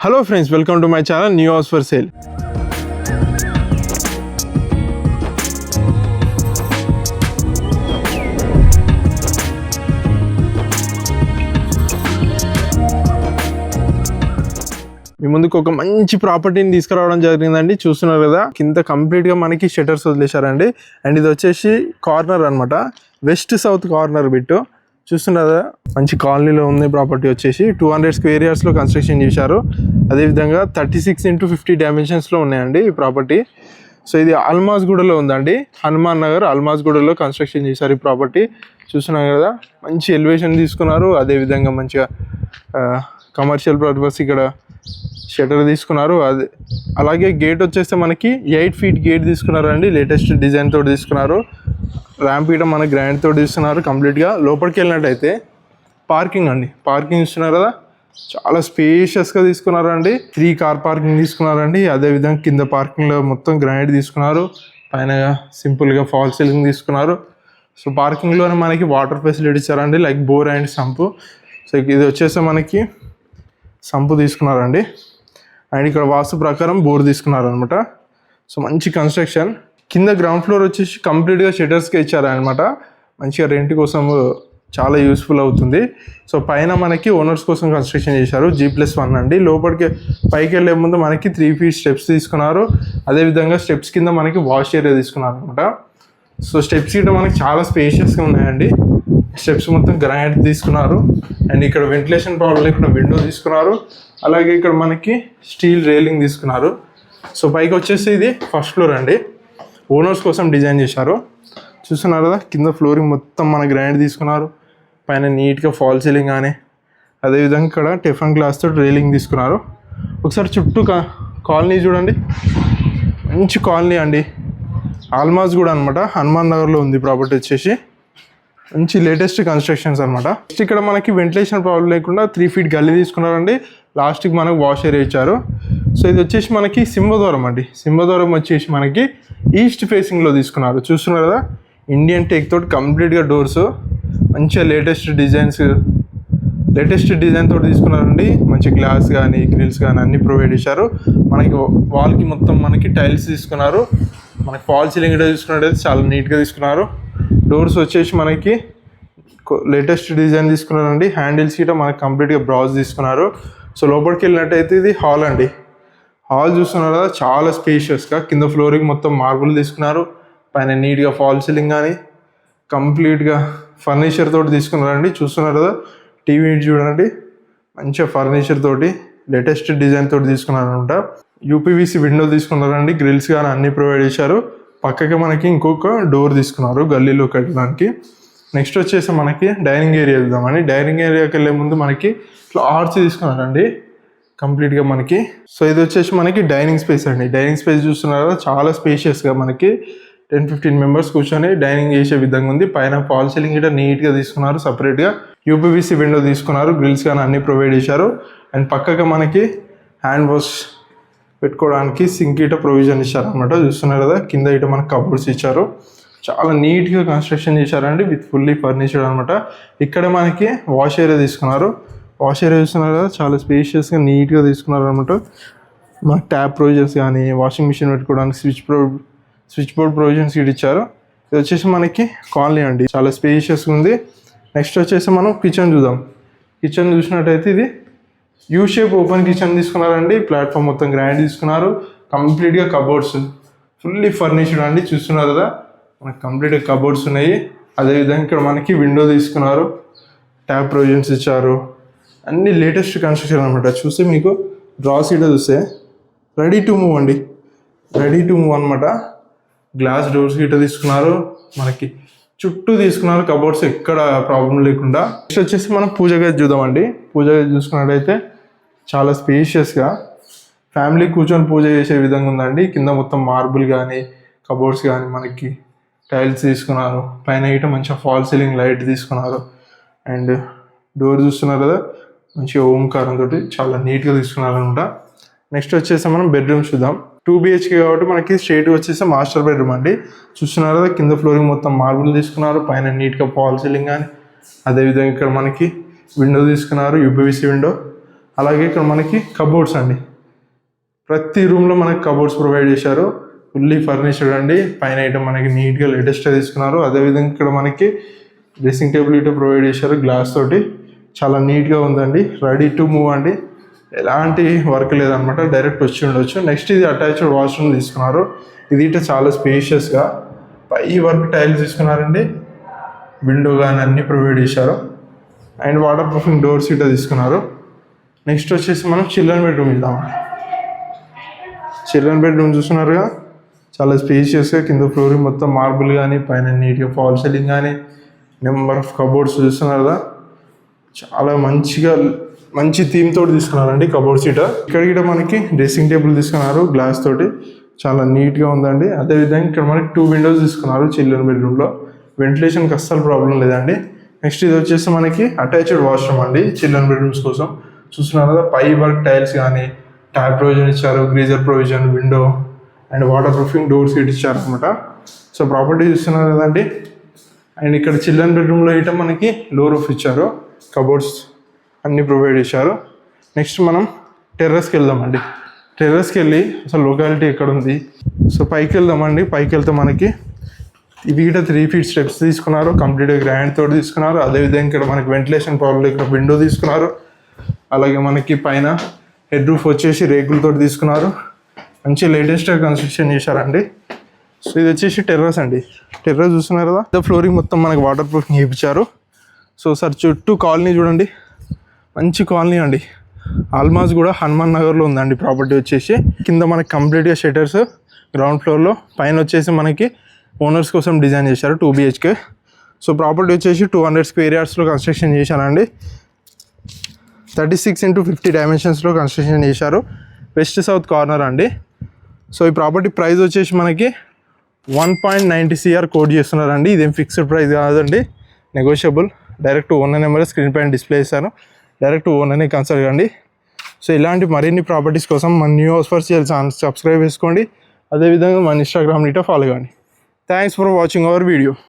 Hello friends, welcome to my channel New House for Sale. మీ ముందుకు ఒక మంచి ప్రాపర్టీని తీసుకురావడం జరిగిందండి. చూస్తున్నారు కదా, కింద కంప్లీట్గా మనకి షట్టర్స్ వదిలేశారండి. అండ్ ఇది వచ్చేసి కార్నర్ అనమాట, వెస్ట్ సౌత్ కార్నర్ బిట్టు. చూస్తున్నారు కదా, మంచి కాలనీలో ఉంది ప్రాపర్టీ. వచ్చేసి 200 స్క్వేర్ యార్డ్స్లో కన్స్ట్రక్షన్ చేశారు. అదేవిధంగా 36x50 డైమెన్షన్స్లో ఉన్నాయండి ఈ ప్రాపర్టీ. సో ఇది అల్మాజ్గూడలో ఉందండి, హనుమాన్ నగర్ అల్మాజ్గూడలో కన్స్ట్రక్షన్ చేశారు ఈ ప్రాపర్టీ. చూస్తున్నారు కదా, మంచి ఎలివేషన్ తీసుకున్నారు. అదేవిధంగా మంచిగా కమర్షియల్ పర్పస్ ఇక్కడ షటర్ తీసుకున్నారు. అలాగే గేట్ వచ్చేస్తే మనకి 8 feet గేట్ తీసుకున్నారండి, లేటెస్ట్ డిజైన్ తోటి తీసుకున్నారు. ర్యాంప్ ఇట మన గ్రాండ్ తోటి తీసుకున్నారు కంప్లీట్గా. లోపలికి వెళ్ళినట్టయితే పార్కింగ్ అండి, పార్కింగ్ ఇస్తున్నారు కదా, చాలా స్పేషియస్గా తీసుకున్నారండి. 3 కార్ పార్కింగ్ తీసుకున్నారండి. అదేవిధంగా కింద పార్కింగ్లో మొత్తం గ్రానైట్ తీసుకున్నారు, పైన సింపుల్గా ఫాల్ సీలింగ్ తీసుకున్నారు. సో పార్కింగ్లోనే మనకి వాటర్ ఫెసిలిటీ ఇచ్చారండి, like bore and sump. So ఇది వచ్చేసి మనకి సంపు తీసుకున్నారండి. అండ్ ఇక్కడ వాస్తు ప్రకారం బోర్ తీసుకున్నారు అనమాట. సో మంచి కన్స్ట్రక్షన్. కింద గ్రౌండ్ ఫ్లోర్ వచ్చేసి కంప్లీట్గా షట్టర్స్కి ఇచ్చారనమాట. మంచిగా రెంట్ కోసం చాలా యూస్ఫుల్ అవుతుంది. సో పైన మనకి ఓనర్స్ కోసం కన్స్ట్రక్షన్ చేశారు, G+1 అండి. లోపలికి పైకి వెళ్ళే ముందు మనకి 3 feet స్టెప్స్ తీసుకున్నారు. అదేవిధంగా స్టెప్స్ కింద మనకి వాష్ ఏరియా తీసుకున్నారు అనమాట. సో స్టెప్స్ కింద మనకి చాలా స్పేషియస్గా ఉన్నాయండి. స్టెప్స్ మొత్తం గ్రానైట్ తీసుకున్నారు. అండ్ ఇక్కడ వెంటిలేషన్ ప్రాబ్లం లేకుండా విండో తీసుకున్నారు. అలాగే ఇక్కడ మనకి స్టీల్ రైలింగ్ తీసుకున్నారు. సో పైకి వచ్చేసి ఇది ఫస్ట్ ఫ్లోర్ అండి, ఓనర్స్ కోసం డిజైన్ చేశారు. చూస్తున్నారు కదా, కింద ఫ్లోరింగ్ మొత్తం మన గ్రానైట్ తీసుకున్నారు. పైన నీట్గా ఫాల్ సీలింగ్ కానీ, అదేవిధంగా ఇక్కడ టెఫన్ గ్లాస్ తోటి రైలింగ్ తీసుకున్నారు. ఒకసారి చుట్టూ కాలనీ చూడండి, మంచి కాలనీ అండి. అల్మాజ్గూడ అనమాట, హనుమాన్ నగర్లో ఉంది ప్రాపర్టీ. వచ్చేసి మంచి లేటెస్ట్ కన్స్ట్రక్షన్స్ అనమాట. నెక్స్ట్ ఇక్కడ మనకి వెంటిలేషన్ ప్రాబ్లం లేకుండా 3 feet గల్లీ తీసుకున్నారండి. లాస్ట్కి మనకు వాష్ ఏరియా ఇచ్చారు. సో ఇది వచ్చేసి మనకి సింహద్వారం అండి. సింహద్వారం వచ్చేసి మనకి ఈస్ట్ ఫేసింగ్లో తీసుకున్నారు. చూస్తున్నారు కదా, ఇండియన్ టేక్ తోటి కంప్లీట్గా డోర్స్, మంచిగా లేటెస్ట్ డిజైన్ తోటి తీసుకున్నారండి. మంచి గ్లాస్ కానీ గ్రిల్స్ కానీ అన్నీ ప్రొవైడ్ చేశారు. మనకి వాల్కి మొత్తం మనకి టైల్స్ తీసుకున్నారు. మనకి ఫాల్ సీలింగ్ కూడా తీసుకున్నట్టయితే చాలా నీట్గా తీసుకున్నారు. డోర్స్ వచ్చేసి మనకి లేటెస్ట్ డిజైన్ తీసుకున్నారండి. హ్యాండిల్స్ కూడా మనకి కంప్లీట్గా బ్రౌజ్ తీసుకున్నారు. సో లోపలికి వెళ్ళినట్టయితే ఇది హాల్ అండి. హాల్ చూస్తున్నారు కదా, చాలా స్పేషియస్గా. కింద ఫ్లోరింగ్ మొత్తం మార్బుల్ తీసుకున్నారు. పైన నీట్గా ఫాల్ సీలింగ్ కానీ కంప్లీట్గా ఫర్నిచర్ తోటి తీసుకున్నారండి. చూస్తున్నారు కదా, టీవీ చూడండి, మంచిగా ఫర్నిచర్ తోటి లేటెస్ట్ డిజైన్ తోటి తీసుకున్నారు అనమాట. UPVC విండో తీసుకున్నారండి, గ్రిల్స్ కానీ అన్నీ ప్రొవైడ్ చేశారు. పక్కకి మనకి ఇంకొక డోర్ తీసుకున్నారు గల్లీలో కట్టడానికి. నెక్స్ట్ వచ్చేసి మనకి డైనింగ్ ఏరియా వెళ్దామని. డైనింగ్ ఏరియాకి వెళ్ళే ముందు మనకి ఇట్లా ఆర్చ్ తీసుకున్నారండి కంప్లీట్గా మనకి. సో ఇది వచ్చేసి మనకి డైనింగ్ స్పేస్ అండి. డైనింగ్ స్పేస్ చూస్తున్నారు కదా, చాలా స్పేషియస్గా మనకి 10-15 మెంబర్స్ కూర్చొని డైనింగ్ చేసే విధంగా ఉంది. పైన ఫాల్ సీలింగ్ కూడా నీట్గా తీసుకున్నారు. సపరేట్గా UPVC విండో తీసుకున్నారు, గ్రిల్స్ కానీ అన్నీ ప్రొవైడ్ చేశారు. అండ్ పక్కగా మనకి హ్యాండ్ వాష్ పెట్టుకోవడానికి సింక్ ఇట ప్రొవిజన్ ఇచ్చారనమాట. చూస్తున్నారు కదా, కింద ఇట మనకి కబోర్డ్స్ ఇచ్చారు. చాలా నీట్గా కన్స్ట్రక్షన్ చేశారండి, విత్ ఫుల్లీ ఫర్నిచర్డ్ అనమాట. ఇక్కడ మనకి వాష్ ఏరియా తీసుకున్నారు. వాష్ ఏరియా చూస్తున్నారు కదా, చాలా స్పేషియస్గా నీట్గా తీసుకున్నారు అనమాట. మనకి ట్యాప్ ప్రొవిజన్స్ కానీ, వాషింగ్ మిషన్ పెట్టుకోవడానికి స్విచ్ బోర్డ్ ప్రొవిజన్స్ ఇటు ఇచ్చారు. ఇది వచ్చేసి మనకి కాలనీ అండి, చాలా స్పేషియస్గా ఉంది. నెక్స్ట్ వచ్చేసి మనం కిచెన్ చూద్దాం. కిచెన్ చూసినట్టయితే ఇది యూ షేప్ ఓపెన్ కిచెన్ తీసుకున్నారండి. ప్లాట్ఫామ్ మొత్తం గ్రాండ్ తీసుకున్నారు. కంప్లీట్గా కబోర్డ్స్ ఫుల్లీ ఫర్నిష్డ్ అండి. చూస్తున్నారు కదా, మనకి కంప్లీట్గా కబోర్డ్స్ ఉన్నాయి. అదేవిధంగా ఇక్కడ మనకి విండో తీసుకున్నారు, ట్యాప్ ప్రొవిజన్స్ ఇచ్చారు. అన్ని లేటెస్ట్ కన్స్ట్రక్షన్ అనమాట. చూస్తే మీకు డ్రా సీట్ చూస్తే రెడీ టు మూవ్ అండి, రెడీ టు మూవ్ అనమాట. గ్లాస్ డోర్స్ గిట్ట తీసుకున్నారు. మనకి చుట్టూ తీసుకున్నారు కబోర్డ్స్, ఎక్కడ ప్రాబ్లం లేకుండా. నెక్స్ట్ వచ్చేసి మనం పూజ గది చూద్దామండి. పూజ గది చూసుకున్నట్టయితే చాలా స్పేషియస్గా ఫ్యామిలీ కూర్చొని పూజ చేసే విధంగా ఉందండి. కింద మొత్తం మార్బుల్ కానీ కబోర్డ్స్ కానీ మనకి టైల్స్ తీసుకున్నారు. పైన గిట్ట మంచిగా ఫాల్ సీలింగ్ లైట్ తీసుకున్నారు. అండ్ డోర్ చూస్తున్నారు కదా, మంచిగా ఓంకారంతో చాలా నీట్గా తీసుకున్నారు అనమాట. నెక్స్ట్ వచ్చేసి మనం బెడ్రూమ్స్ చూద్దాం. 2 BHK కాబట్టి మనకి స్ట్రేట్ వచ్చేసి మాస్టర్ బెడ్రూమ్ అండి. చూస్తున్నారు కదా, కింద ఫ్లోరింగ్ మొత్తం మార్బుల్ తీసుకున్నారు. పైన నీట్గా ఫాల్ సీలింగ్ కానీ, అదేవిధంగా ఇక్కడ మనకి విండో తీసుకున్నారు, UPVC విండో. అలాగే ఇక్కడ మనకి కబోర్డ్స్ అండి, ప్రతి రూమ్లో మనకి కబోర్డ్స్ ప్రొవైడ్ చేశారు. ఫుల్లీ ఫర్నిష్డ్ అండి. పైన ఐటమ్ మనకి నీట్గా లేటెస్ట్గా తీసుకున్నారు. అదేవిధంగా ఇక్కడ మనకి డ్రెస్సింగ్ టేబుల్ ఇటు ప్రొవైడ్ చేశారు గ్లాస్ తోటి. చాలా నీట్గా ఉందండి. రెడీ టు మూవ్ అండి. ఎలాంటి వర్క్ లేదనమాట, డైరెక్ట్ వచ్చి ఉండొచ్చు. నెక్స్ట్ ఇది అటాచ్డ్ వాష్రూమ్ తీసుకున్నారు. ఇది ఇట చాలా స్పేషియస్గా పై వర్క్ టైల్స్ తీసుకున్నారండి. విండో కానీ అన్నీ ప్రొవైడ్ చేశారు. అండ్ వాటర్ ప్రూఫింగ్ డోర్స్ ఇట తీసుకున్నారు. నెక్స్ట్ వచ్చేసి మనం చిల్డ్రన్ బెడ్రూమ్ వెళ్దామండి. చిల్డ్రన్ బెడ్రూమ్ చూస్తున్నారుగా, చాలా స్పేషియస్గా. కింద ఫ్లోరింగ్ మొత్తం మార్బుల్ కానీ, పైన నీట్గా ఫాల్ సీలింగ్ కానీ, నెంబర్ ఆఫ్ కబోర్డ్స్ చూస్తున్నారు కదా, చాలా మంచి థీమ్ తోటి తీసుకున్నారండి కబోర్డ్స్ ఇట. ఇక్కడ మనకి డ్రెస్సింగ్ టేబుల్ తీసుకున్నారు గ్లాస్ తోటి, చాలా నీట్గా ఉందండి. అదేవిధంగా ఇక్కడ మనకి 2 విండోస్ తీసుకున్నారు చిల్డ్రన్ బెడ్రూమ్లో. వెంటిలేషన్కి అస్సలు ప్రాబ్లం లేదండి. నెక్స్ట్ ఇది వచ్చేసి మనకి అటాచ్డ్ వాష్రూమ్ అండి చిల్డ్రన్ బెడ్రూమ్స్ కోసం. చూస్తున్నారు కదా, పై వర్క్ టైల్స్ కానీ, ట్యాప్ ప్రొవిజన్ ఇచ్చారు, greaser provision, window and water proofing doors ఇటు ఇచ్చారు అనమాట. సో ప్రాపర్టీ చూస్తున్నారు కదండి. అండ్ ఇక్కడ చిల్డ్రన్ బెడ్రూమ్లో ఇట మనకి లో రూఫ్ ఇచ్చారు, కబోర్డ్స్ అన్నీ ప్రొవైడ్ చేశారు. నెక్స్ట్ మనం టెర్రస్కి వెళ్దామండి. టెర్రస్కి వెళ్ళి అసలు లొకాలిటీ ఎక్కడ ఉంది, సో పైకి వెళ్దామండి. పైకి వెళ్తే మనకి ఇవి ఇక్కడ 3 feet స్టెప్స్ తీసుకున్నారు, కంప్లీట్గా గ్రాండ్ తోటి తీసుకున్నారు. అదేవిధంగా ఇక్కడ మనకి వెంటిలేషన్ ప్రాబ్లం, ఇక్కడ విండో తీసుకున్నారు. అలాగే మనకి పైన హెడ్ రూఫ్ వచ్చేసి రేకులతో తీసుకున్నారు. మంచి లేటెస్ట్గా కన్స్ట్రక్షన్ చేశారండి. సో ఇది వచ్చేసి టెర్రస్ అండి. టెర్రస్ చూస్తున్నారు కదా, ఫ్లోరింగ్ మొత్తం మనకి వాటర్ ప్రూఫింగ్ చేయించారు. సో సార్ చుట్టూ కాలనీ చూడండి, మంచి కాలనీ అండి. ఆల్మాస్ కూడా హనుమాన్ నగర్లో ఉందండి ప్రాపర్టీ వచ్చేసి. కింద మనకి కంప్లీట్గా షటర్స్ గ్రౌండ్ ఫ్లోర్లో, పైన వచ్చేసి మనకి ఓనర్స్ కోసం డిజైన్ చేశారు 2 BHK. సో ప్రాపర్టీ వచ్చేసి 200 square yardsలో కన్స్ట్రక్షన్ చేశారండి. 36x50 డైమెన్షన్స్లో కన్స్ట్రక్షన్ చేశారు. వెస్ట్ సౌత్ కార్నర్ అండి. సో ఈ ప్రాపర్టీ ప్రైస్ వచ్చేసి మనకి 1.90 CR కోట్ చేస్తున్నారండి. ఇదేం ఫిక్స్డ్ ప్రైస్ కాదండి, negotiable. Direct owner number screen పైన డిస్ప్లే చేశాను, డైరెక్ట్ ఓనర్ని కన్సల్ట్ కండి. సో ఇలాంటి మరిన్ని ప్రాపర్టీస్ కోసం మన new house for sale channel subscribe చేసుకోండి. అదేవిధంగా మన ఇన్స్టాగ్రామ్ ఇట ఫాలో కండి. Thanks for watching our video.